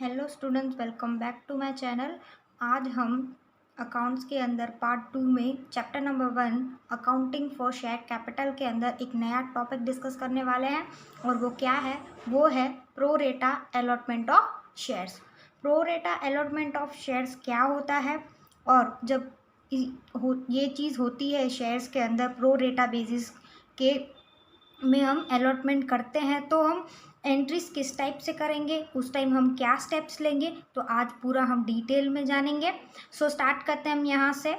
Hello students, welcome back to my channel. आज हम accounts के अंदर पार्ट 2 में chapter number 1 accounting for share capital के अंदर एक नया टॉपिक डिस्कस करने वाले हैं। और वो क्या है? वो है प्रो रेटा अलॉटमेंट ऑफ शेयर्स। प्रो रेटा अलॉटमेंट ऑफ शेयर्स क्या होता है, और जब ये चीज़ होती है शेयर्स के अंदर प्रो रेटा बेसिस के में हम अलॉटमेंट करते हैं, तो हम एंट्रीज किस टाइप से करेंगे, उस टाइम हम क्या स्टेप्स लेंगे, तो आज पूरा हम डिटेल में जानेंगे। सो स्टार्ट करते हैं हम यहाँ से।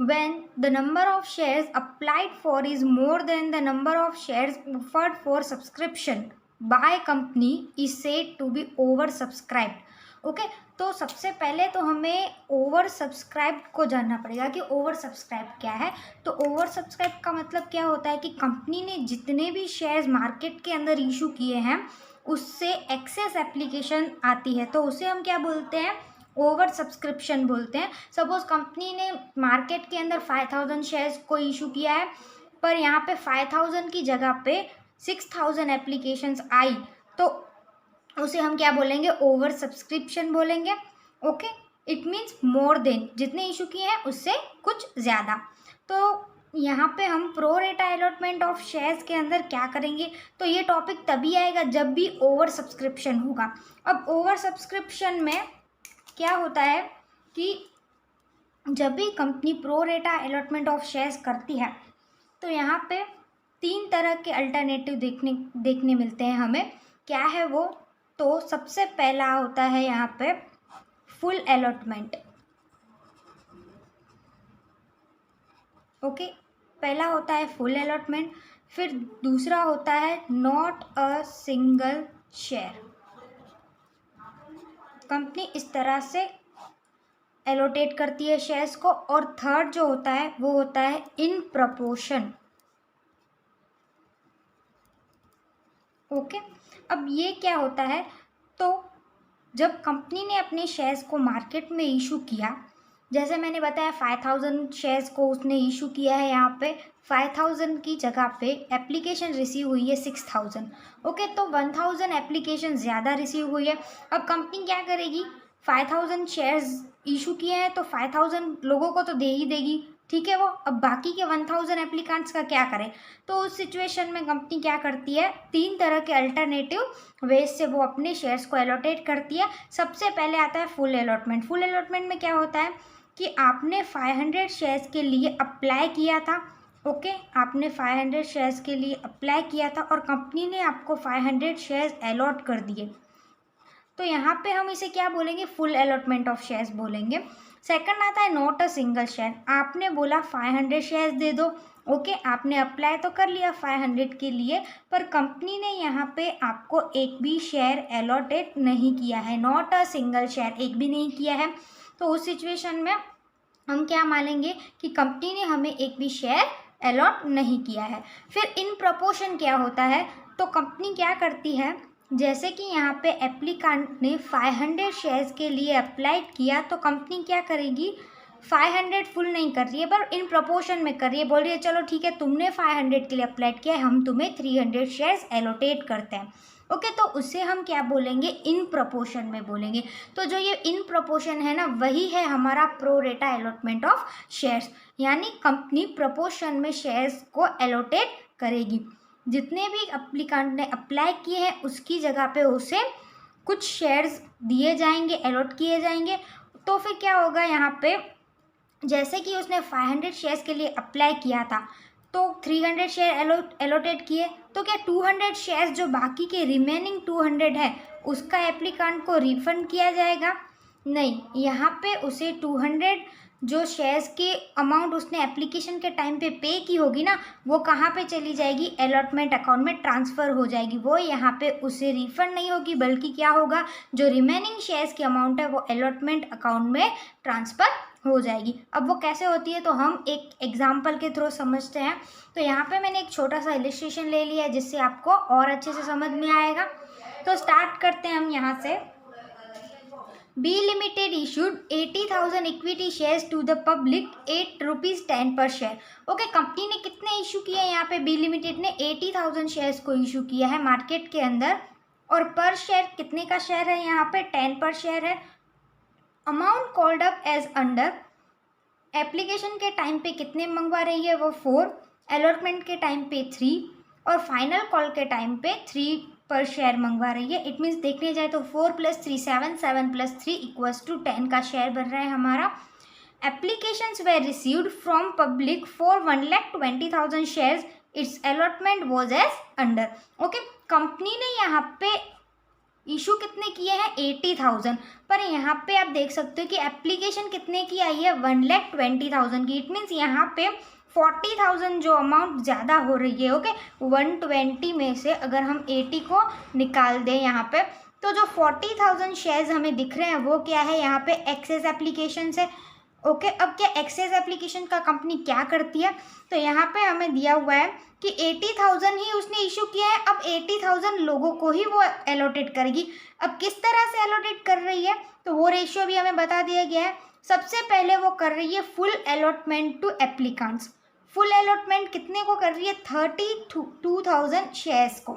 When the number of shares applied for is more than the number of shares offered for subscription by company is said to be oversubscribed. Okay, तो सबसे पहले तो हमें ओवर सब्सक्राइब को जानना पड़ेगा कि ओवर सब्सक्राइब क्या है। तो ओवर सब्सक्राइब का मतलब क्या होता है कि कंपनी ने जितने भी शेयर्स मार्केट के अंदर इशू किए हैं उससे एक्सेस एप्लीकेशन आती है, तो उसे हम क्या बोलते हैं? ओवर सब्सक्रिप्शन बोलते हैं। सपोज कंपनी ने मार्केट के अंदर 5000 शेयर्स को इशू किया है, पर यहाँ पे 5000 की जगह पे 6000 एप्लीकेशंस आई, तो उसे हम क्या बोलेंगे? ओवर सब्सक्रिप्शन बोलेंगे। Okay, it means more than, जितने इशू किए हैं उससे कुछ ज़्यादा। तो यहाँ पे हम प्रो रेटा अलॉटमेंट ऑफ शेयर्स के अंदर क्या करेंगे? तो ये टॉपिक तभी आएगा जब भी ओवर सब्सक्रिप्शन होगा। अब ओवर सब्सक्रिप्शन में क्या होता है कि जब भी कंपनी प्रो रेटा अलॉटमेंट ऑफ शेयर्स करती है तो यहाँ पे 3 तरह के अल्टरनेटिव देखने मिलते हैं हमें। क्या है वो? तो सबसे पहला होता है यहाँ पे फुल अलॉटमेंट। ओके, पहला होता है फुल अलॉटमेंट। फिर दूसरा होता है not a single share. Company इस तरह से एलोटेट करती है शेयर्स को। और थर्ड जो होता है वो होता है इन प्रपोर्शन। ओके, अब ये क्या होता है? तो जब कंपनी ने अपने शेयर्स को मार्केट में इशू किया, जैसे मैंने बताया 5000 शेयर्स को उसने इशू किया है, यहाँ पे 5000 की जगह पे एप्लीकेशन रिसीव हुई है 6000। ओके, तो 1000 एप्लीकेशन ज़्यादा रिसीव हुई है। अब कंपनी क्या करेगी? 5000 शेयर्स इशू किए हैं तो 5000 लोगों को तो दे ही देगी, ठीक है वो। अब बाकी के 1000 एप्लीकेंट्स का क्या करें? तो उस सिचुएशन में कंपनी क्या करती है? 3 तरह के अल्टरनेटिव वेज से वो अपने शेयर्स को एलोटेट करती है। सबसे पहले आता है फुल अलॉटमेंट। फुल अलॉटमेंट में क्या होता है कि आपने 500 शेयर्स के लिए अप्लाई किया था। ओके, आपने 500 शेयर्स के लिए अप्लाई किया था और कंपनी ने आपको 500 शेयर्स अलॉट कर दिए, तो यहाँ पे हम इसे क्या बोलेंगे? फुल अलॉटमेंट ऑफ शेयर्स बोलेंगे। सेकंड आता है नॉट अ सिंगल शेयर। आपने बोला 500 शेयर्स दे दो। ओके, आपने अप्लाई तो कर लिया 500 के लिए, पर कंपनी ने यहाँ पे आपको एक भी शेयर अलॉटेट नहीं किया है। नॉट अ सिंगल शेयर, एक भी नहीं किया है। तो उस सिचुएशन में हम क्या मानेंगे कि कंपनी ने हमें एक भी शेयर अलॉट नहीं किया है। फिर इन प्रपोर्शन क्या होता है? तो कंपनी क्या करती है, जैसे कि यहाँ पे एप्लीकेंट ने 500 शेयर्स के लिए अप्लाई किया, तो कंपनी क्या करेगी? 500 फुल नहीं कर रही है, पर इन प्रपोर्शन में कर रही है। बोल रही है चलो ठीक है, तुमने 500 के लिए अप्लाई किया है, हम तुम्हें 300 शेयर्स एलोटेट करते हैं। ओके, तो उसे हम क्या बोलेंगे? इन प्रपोर्शन में बोलेंगे। तो जो ये इन प्रपोर्शन है ना, वही है हमारा प्रो रेटा अलॉटमेंट ऑफ शेयर्स। यानी कंपनी प्रपोर्शन में शेयर्स को एलोटेट करेगी। जितने भी एप्लीकेंट ने अप्लाई किए हैं उसकी जगह पे उसे कुछ शेयर्स दिए जाएंगे, अलॉट किए जाएंगे। तो फिर क्या होगा यहाँ पे? जैसे कि उसने 500 शेयर्स के लिए अप्लाई किया था, तो 300 शेयर एलोटेट किए, तो क्या 200 शेयर्स जो बाकी के रिमेनिंग 200 है उसका एप्लीकेंट को रिफंड किया जाएगा? नहीं, यहाँ पे उसे 200 जो शेयर्स के अमाउंट उसने एप्लीकेशन के टाइम पे की होगी ना, वो कहाँ पे चली जाएगी? अलॉटमेंट अकाउंट में ट्रांसफ़र हो जाएगी। वो यहाँ पे उसे रिफंड नहीं होगी, बल्कि क्या होगा? जो रिमेनिंग शेयर्स की अमाउंट है वो अलॉटमेंट अकाउंट में ट्रांसफ़र हो जाएगी। अब वो कैसे होती है तो हम एक एग्जाम्पल के थ्रू समझते हैं। तो यहाँ पे मैंने एक छोटा सा इलिस्ट्रेशन ले लिया है जिससे आपको और अच्छे से समझ में आएगा। तो स्टार्ट करते हैं हम यहाँ से। B limited issued 80,000 equity shares to the public ₹8.10 per share. Okay, company ने कितने इशू किए हैं? यहाँ पे बी लिमिटेड ने 80,000 शेयर्स को इशू किया है मार्केट के अंदर और पर शेयर कितने का शेयर है, यहाँ पे 10 पर शेयर है। Amount called up as under, application के टाइम पे कितने मंगवा रही है वो 4, अलॉटमेंट के टाइम पे 3 और फाइनल कॉल के टाइम पे 3 पर शेयर मंगवा रही है। इट मीन्स देखने जाए तो 4 + 3 7, 7 + 3 = 10 का शेयर बन रहा है हमारा। Applications were received from public for 1,20,000 shares, its allotment was as under. Okay, company ने यहाँ पे इशू कितने किए हैं 80,000, पर यहाँ पे आप देख सकते हो कि एप्लीकेशन कितने की आई है 1,20,000 की। इट मीन्स यहाँ पे 40,000 जो अमाउंट ज़्यादा हो रही है। ओके, 120 में से अगर हम 80 को निकाल दें यहाँ पे, तो जो 40,000 शेयर्स हमें दिख रहे हैं वो क्या है, यहाँ पे एक्सेस एप्लीकेशन है। ओके, अब क्या एक्सेस एप्लीकेशन का कंपनी क्या करती है, तो यहाँ पे हमें दिया हुआ है कि 80,000 ही उसने इशू किया है। अब 80,000 लोगों को ही वो एलोटेट करेगी। अब किस तरह से एलोटेट कर रही है, तो वो रेशियो भी हमें बता दिया गया है। सबसे पहले वो कर रही है full allotment to applicants. Full allotment कितने को कर रही है, 32,000 शेयर्स को।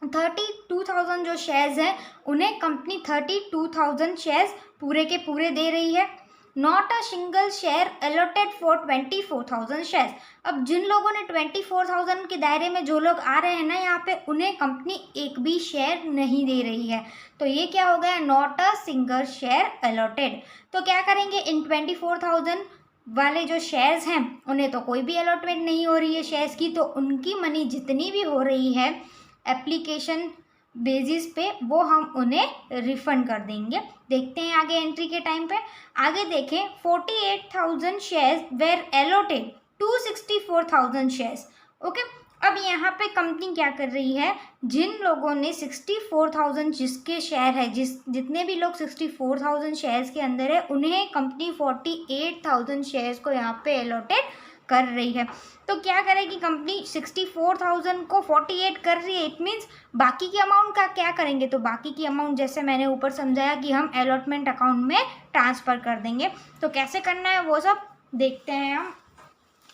32,000 जो शेयर्स हैं उन्हें कंपनी 32,000 शेयर्स पूरे के पूरे दे रही है। Not a single share allotted for 24,000 shares. अब जिन लोगों ने 24,000 के दायरे में जो लोग आ रहे हैं ना यहाँ पे, उन्हें कंपनी एक भी शेयर नहीं दे रही है। तो ये क्या हो गया, not a single share allotted. तो क्या करेंगे, इन 24,000 वाले जो शेयर्स हैं उन्हें तो कोई भी अलॉटमेंट नहीं हो रही है शेयर्स की, तो उनकी मनी जितनी भी हो रही है एप्लीकेशन बेसिस पे वो हम उन्हें रिफंड कर देंगे। देखते हैं आगे एंट्री के टाइम पे। आगे देखें, 48,000 shares were allotted to 64,000 shares. Okay, अब यहाँ पे कंपनी क्या कर रही है, जिन लोगों ने 64,000 जिसके शेयर है, जितने भी लोग 64,000 शेयर्स के अंदर है, उन्हें कंपनी 48,000 शेयर्स को यहाँ पे एलोटेड कर रही है। तो क्या करेगी कंपनी, 64,000 को 48 कर रही है। इट मीन्स बाकी की अमाउंट का क्या करेंगे, तो बाकी की अमाउंट जैसे मैंने ऊपर समझाया कि हम अलॉटमेंट अकाउंट में ट्रांसफ़र कर देंगे। तो कैसे करना है वो सब देखते हैं हम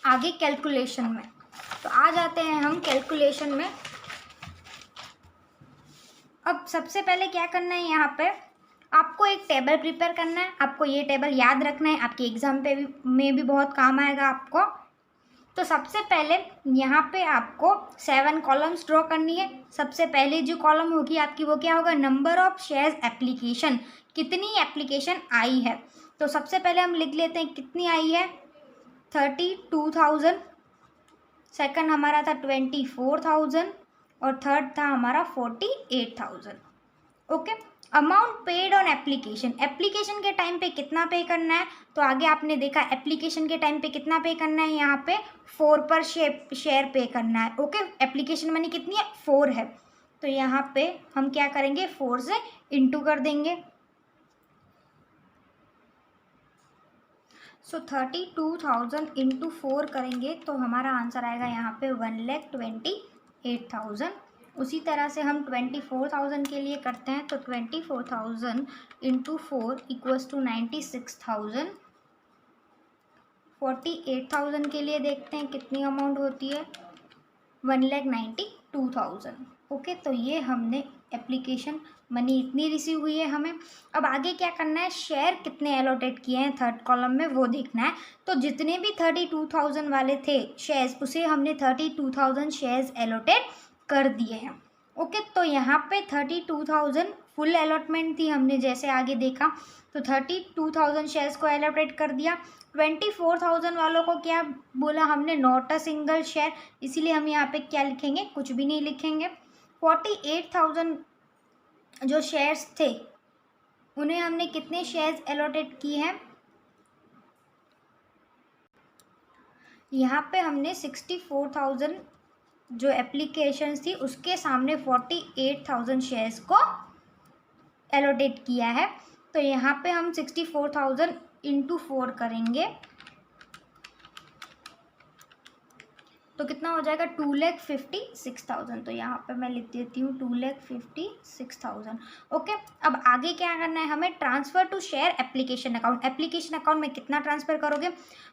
आगे कैलकुलेशन में। तो आ जाते हैं हम कैलकुलेशन में। अब सबसे पहले क्या करना है, यहाँ पे आपको एक टेबल प्रिपेयर करना है। आपको ये टेबल याद रखना है, आपके एग्जाम में भी बहुत काम आएगा आपको। तो सबसे पहले यहाँ पे आपको 7 कॉलम्स ड्रॉ करनी है। सबसे पहले जो कॉलम होगी आपकी वो क्या होगा, नंबर ऑफ शेयर्स एप्लीकेशन, कितनी एप्लीकेशन आई है। तो सबसे पहले हम लिख लेते हैं कितनी आई है, 32,000। सेकंड हमारा था 24,000 और थर्ड था हमारा 48,000। Okay, amount paid on application, application के टाइम पे कितना पे करना है, तो आगे आपने देखा एप्लीकेशन के टाइम पे कितना पे करना है, यहाँ पे 4 पर शेयर पे करना है। ओके, एप्लीकेशन मनी कितनी है, 4 है। तो यहाँ पे हम क्या करेंगे, 4 से इंटू कर देंगे। सो 32,000 इंटू 4 करेंगे तो हमारा आंसर आएगा यहाँ पे 1,28,000। उसी तरह से हम 24,000 के लिए करते हैं, तो 24,000 इंटू 4 = 96,000। 48,000 के लिए देखते हैं कितनी अमाउंट होती है, 1,92,000। ओके, तो ये हमने एप्लीकेशन मनी इतनी रिसीव हुई है हमें। अब आगे क्या करना है, शेयर कितने एलोटेट किए हैं थर्ड कॉलम में वो देखना है। तो जितने भी 32,000 वाले थे शेयर्स, उसे हमने 32,000 शेयर्स एलोटेट कर दिए हैं। ओके, तो यहाँ पे 32,000 फुल अलॉटमेंट थी, हमने जैसे आगे देखा, तो 32,000 शेयर्स को एलोटेट कर दिया। 24,000 वालों को क्या बोला हमने, नॉट अ सिंगल शेयर, इसीलिए हम यहाँ पे क्या लिखेंगे, कुछ भी नहीं लिखेंगे। 48,000 जो शेयर्स थे उन्हें हमने कितने शेयर्स एलोटेट किए हैं, यहाँ पे हमने 64,000 जो एप्लीकेशंस थी उसके सामने 48,000 शेयर्स को एलोटेट किया है। तो यहाँ पे हम 64,000 इंटू 4 करेंगे तो कितना हो जाएगा, 2,56,000। तो यहाँ पे मैं लिख देती हूँ 2,56,000। ओके, अब आगे क्या करना है हमें, transfer to share application account. Application account में कितना ट्रांसफ़र करोगे,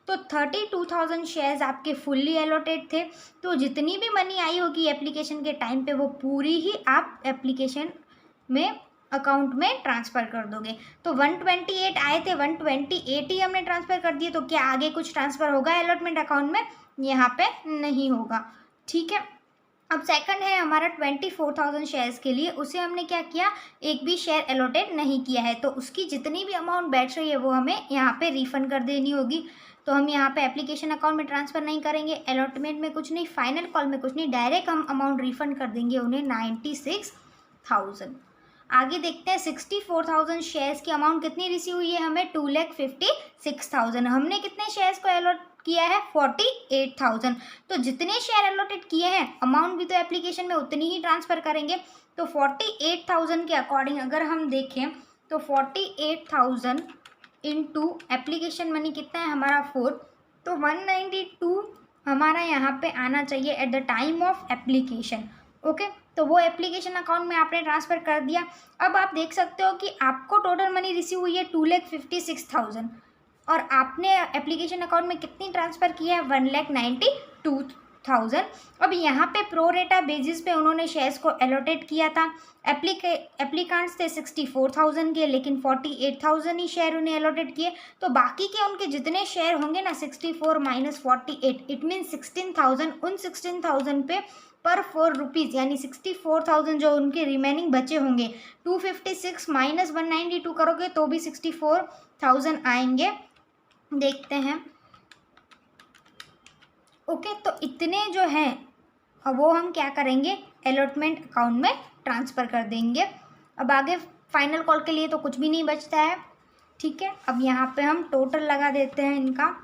तो 32,000 शेयर्स आपके फुल्ली एलोटेड थे, तो जितनी भी मनी आई होगी एप्लीकेशन के टाइम पे वो पूरी ही आप एप्लीकेशन में अकाउंट में ट्रांसफ़र कर दोगे। तो 128 आए थे, 128 ही हमने ट्रांसफ़र कर दिए, तो क्या आगे कुछ ट्रांसफ़र होगा अलॉटमेंट अकाउंट में? यहाँ पे नहीं होगा। ठीक है। अब सेकंड है हमारा 24,000 शेयर्स के लिए, उसे हमने क्या किया, एक भी शेयर अलॉटेड नहीं किया है, तो उसकी जितनी भी अमाउंट बैठ रही है वो हमें यहाँ पे रिफ़ंड कर देनी होगी। तो हम यहाँ पे एप्लीकेशन अकाउंट में ट्रांसफ़र नहीं करेंगे, अलॉटमेंट में कुछ नहीं, फाइनल कॉल में कुछ नहीं, डायरेक्ट हम अमाउंट रिफ़ंड कर देंगे उन्हें 96,000। आगे देखते हैं 64,000 शेयर्स की अमाउंट कितनी रिसीव हुई है हमें, 2,56,000। हमने कितने शेयर्स को अलॉट किया है, 48,000। तो जितने शेयर अलॉटेड किए हैं अमाउंट भी तो एप्लीकेशन में उतनी ही ट्रांसफ़र करेंगे। तो 48,000 के अकॉर्डिंग अगर हम देखें तो 48,000 इंटू एप्लीकेशन मनी कितना है हमारा 4, तो 192 हमारा यहाँ पे आना चाहिए eight the time of application. Okay, तो वो एप्लीकेशन अकाउंट में आपने ट्रांसफ़र कर दिया। अब आप देख सकते हो कि आपको टोटल मनी रिसीव हुई है 2,56,000 और आपने एप्लीकेशन अकाउंट में कितनी ट्रांसफ़र किया है, 1,92,000। अब यहाँ पे प्रो रेटा बेसिस पे उन्होंने शेयर्स को एलोटेट किया था। एप्लीकांट्स थे 64,000 के, लेकिन 48,000 ही शेयर उन्हें एलोटेट किए। तो बाकी के उनके जितने शेयर होंगे ना, 64 माइनस 48, इट मीन 16,000। उन 16,000 पे पर 4 रुपीज़ यानी 64,000 जो उनके रिमेनिंग बचे होंगे, 256 माइनस 192 करोगे तो भी 64,000 आएंगे। देखते हैं। ओके, तो इतने जो हैं वो हम क्या करेंगे, अलॉटमेंट अकाउंट में ट्रांसफ़र कर देंगे। अब आगे फाइनल कॉल के लिए तो कुछ भी नहीं बचता है। ठीक है, अब यहाँ पे हम टोटल लगा देते हैं इनका।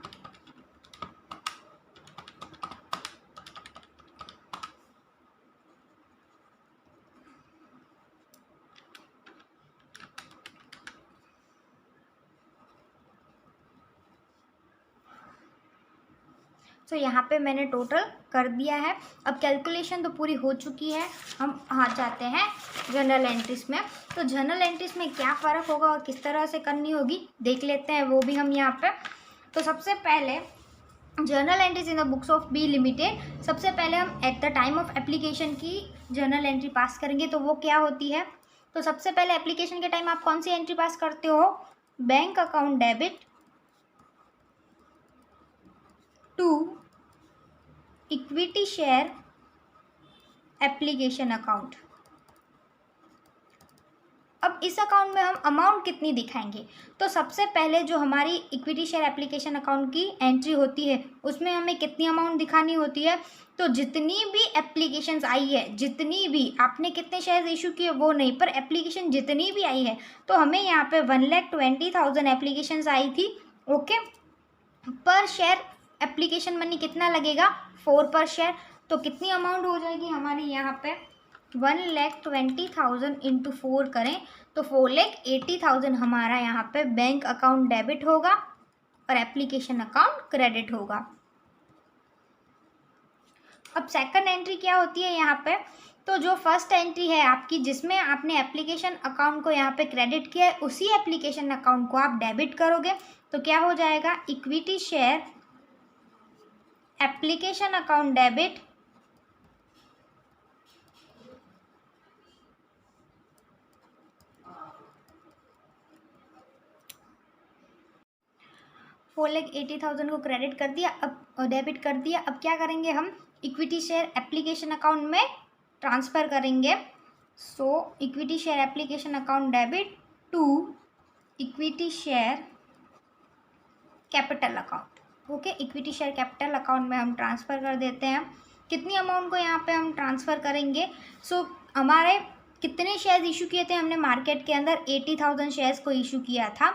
तो यहाँ पे मैंने टोटल कर दिया है। अब कैलकुलेशन तो पूरी हो चुकी है, हम आ जाते हैं जर्नल एंट्रीज में। तो जर्नल एंट्रीज में क्या फ़र्क होगा और किस तरह से करनी होगी देख लेते हैं, वो भी हम यहाँ पे। तो सबसे पहले journal entries in the books of B limited, सबसे पहले हम at the time of application की जर्नल एंट्री पास करेंगे। तो वो क्या होती है, तो सबसे पहले एप्लीकेशन के टाइम आप कौन सी एंट्री पास करते हो, bank account debit to equity share application account. अब इस अकाउंट में हम अमाउंट कितनी दिखाएंगे, तो सबसे पहले जो हमारी इक्विटी शेयर एप्लीकेशन अकाउंट की एंट्री होती है उसमें हमें कितनी अमाउंट दिखानी होती है, तो जितनी भी एप्लीकेशंस आई है, जितनी भी आपने कितने शेयर इशू किए वो नहीं, पर एप्लीकेशन जितनी भी आई है, तो हमें यहाँ पे 1,20,000 एप्लीकेशंस आई थी। ओके, पर शेयर एप्लीकेशन मनी कितना लगेगा, 4 पर शेयर। तो कितनी अमाउंट हो जाएगी हमारी यहाँ पे, 1,20,000 इंटू 4 करें तो 4,80,000 हमारा यहाँ पे बैंक अकाउंट डेबिट होगा और एप्लीकेशन अकाउंट क्रेडिट होगा। अब सेकंड एंट्री क्या होती है यहाँ पे, तो जो फर्स्ट एंट्री है आपकी जिसमें आपने एप्लीकेशन अकाउंट को यहाँ पे क्रेडिट किया है, उसी एप्लीकेशन अकाउंट को आप डेबिट करोगे। तो क्या हो जाएगा, equity share application account debit $4,80,000 को क्रेडिट कर दिया, अब डेबिट कर दिया। अब क्या करेंगे हम, इक्विटी शेयर एप्लीकेशन अकाउंट में ट्रांसफ़र करेंगे। So equity share application account debit to equity share capital account. Okay, equity share capital account में हम ट्रांसफ़र कर देते हैं। कितनी अमाउंट को यहाँ पे हम ट्रांसफ़र करेंगे, सो हमारे कितने शेयर्स इशू किए थे हमने मार्केट के अंदर, 80,000 शेयर्स को इशू किया था।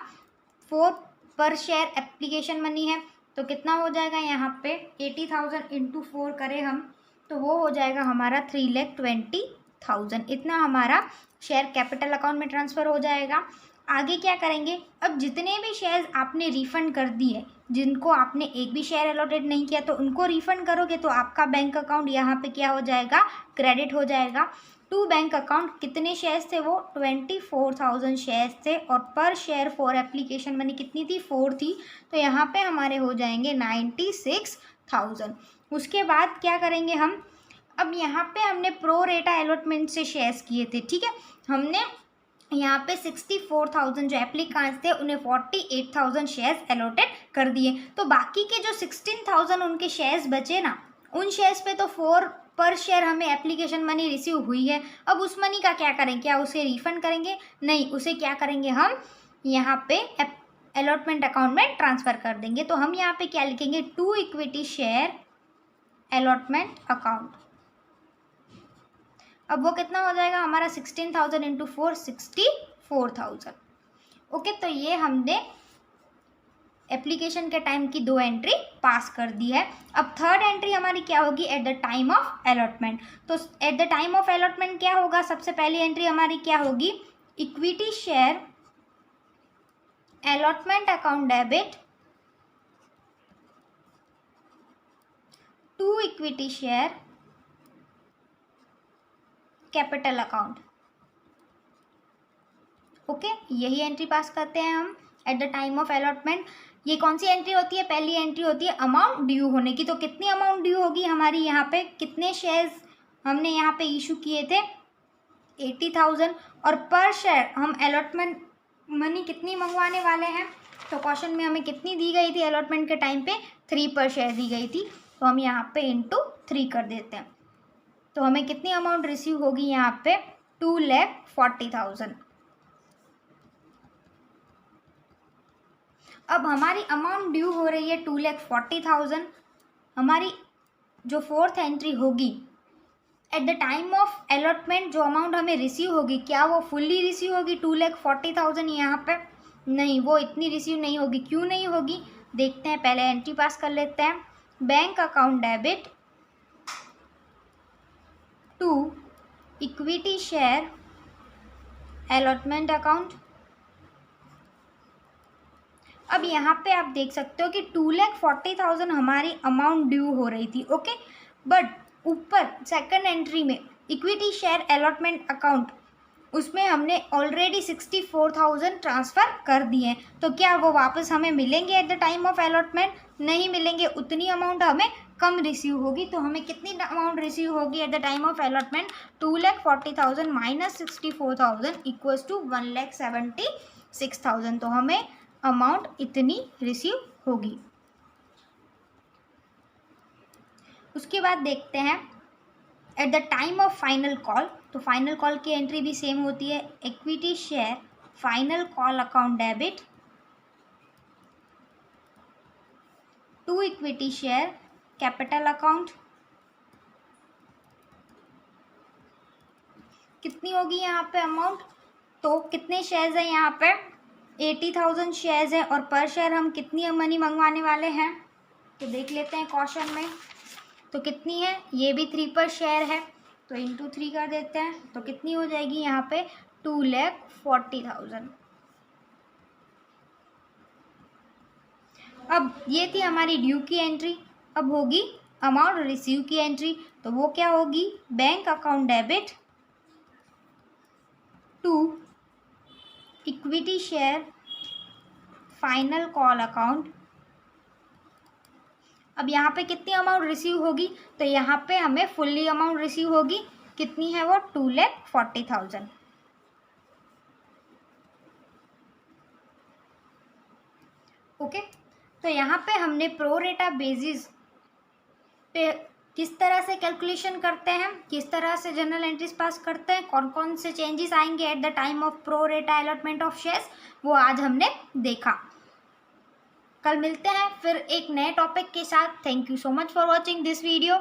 4 पर शेयर एप्लीकेशन मनी है, तो कितना हो जाएगा यहाँ पे, 80,000 इंटू 4 करें हम तो वो हो जाएगा हमारा 3,20,000। इतना हमारा शेयर कैपिटल अकाउंट में ट्रांसफ़र हो जाएगा। आगे क्या करेंगे, अब जितने भी शेयर्स आपने रिफ़ंड कर दिए, जिनको आपने एक भी शेयर अलॉटेड नहीं किया, तो उनको रिफ़ंड करोगे तो आपका बैंक अकाउंट यहाँ पे क्या हो जाएगा, क्रेडिट हो जाएगा। टू बैंक अकाउंट कितने शेयर्स थे, वो 24,000 शेयर्स थे और पर शेयर 4 एप्लीकेशन मनी कितनी थी, 4 थी। तो यहाँ पे हमारे हो जाएंगे 96,000। उसके बाद क्या करेंगे हम, अब यहाँ पे हमने प्रो रेटा अलॉटमेंट से शेयर्स किए थे, ठीक है। हमने यहाँ पे 64,000 जो एप्लीकेंट्स थे उन्हें 48,000 शेयर्स अलॉटेड कर दिए। तो बाकी के जो 16,000 उनके शेयर्स बचे ना, उन शेयर्स पे तो 4 पर शेयर हमें एप्लीकेशन मनी रिसीव हुई है। अब उस मनी का क्या करेंगे? क्या उसे रिफंड करेंगे? नहीं, उसे क्या करेंगे, हम यहाँ पे अलॉटमेंट अकाउंट में ट्रांसफ़र कर देंगे। तो हम यहाँ पे क्या लिखेंगे, to equity share allotment account. अब वो कितना हो जाएगा हमारा, 16,000 इंटू 4, 64,000। ओके, तो ये हमने एप्लीकेशन के टाइम की 2 एंट्री पास कर दी है। अब थर्ड एंट्री हमारी क्या होगी, at the time of allotment. तो at the time of allotment क्या होगा, सबसे पहली एंट्री हमारी क्या होगी, equity share allotment account debit to equity share capital account. Okay, यही एंट्री पास करते हैं हम at the time of allotment. ये कौन सी एंट्री होती है, पहली एंट्री होती है अमाउंट ड्यू होने की। तो कितनी अमाउंट ड्यू होगी हमारी, यहाँ पे कितने शेयर्स हमने यहाँ पे इशू किए थे, 80,000। और पर शेयर हम अलॉटमेंट मनी कितनी मंगवाने वाले हैं, तो क्वेश्चन में हमें कितनी दी गई थी अलॉटमेंट के टाइम पे, 3 पर शेयर दी गई थी। तो हम यहाँ पे इंटू 3 कर देते हैं। तो हमें कितनी अमाउंट रिसीव होगी यहाँ पे, 2,40,000। अब हमारी अमाउंट ड्यू हो रही है 2,40,000। हमारी जो फोर्थ एंट्री होगी, at the time of allotment जो अमाउंट हमें रिसीव होगी, क्या वो फुल्ली रिसीव होगी 2,40,000 यहाँ पे? नहीं, वो इतनी रिसीव नहीं होगी। क्यों नहीं होगी, देखते हैं, पहले एंट्री पास कर लेते हैं। Bank account debit to equity share allotment account. अब यहाँ पे आप देख सकते हो कि 2,40,000 हमारी अमाउंट ड्यू हो रही थी। ओके, बट ऊपर सेकंड एंट्री में इक्विटी शेयर अलॉटमेंट अकाउंट, उसमें हमने ऑलरेडी 64,000 ट्रांसफ़र कर दिए हैं। तो क्या वो वापस हमें मिलेंगे eight the time of allotment? नहीं मिलेंगे, उतनी अमाउंट हमें कम रिसीव होगी। तो हमें कितनी अमाउंट रिसीव होगी at the time of allotment, 2,40,000 minus 64,000 equals to 1,76,000। तो हमें अमाउंट इतनी रिसीव होगी। उसके बाद देखते हैं at the time of final call. तो फाइनल कॉल की एंट्री भी सेम होती है, equity share final call account debit to equity share capital account. कितनी होगी यहाँ पे अमाउंट, तो कितने शेयर्स हैं यहाँ पे, 80,000 शेयर्स है। और पर शेयर हम कितनी मनी मंगवाने वाले हैं, तो देख लेते हैं क्वेश्चन में। तो कितनी है, ये भी 3 पर शेयर है, तो इंटू 3 कर देते हैं। तो कितनी हो जाएगी यहाँ पे, 2,40,000। अब ये थी हमारी ड्यू की एंट्री। अब होगी अमाउंट रिसीव की एंट्री। तो वो क्या होगी, bank account debit to equity share final call account. अब यहाँ पे कितनी अमाउंट रिसीव होगी, तो यहाँ पे हमें फुल्ली अमाउंट रिसीव होगी। कितनी है वो, 2,40,000। ओके, तो यहाँ पे हमने प्रो रेटा बेसिस पे किस तरह से कैलकुलेशन करते हैं, किस तरह से जनरल एंट्रीज पास करते हैं, कौन कौन से चेंजेस आएंगे eight the time of pro रेटा अलॉटमेंट ऑफ शेयर्स, वो आज हमने देखा। कल मिलते हैं फिर एक नए टॉपिक के साथ। Thank you so much for watching this video.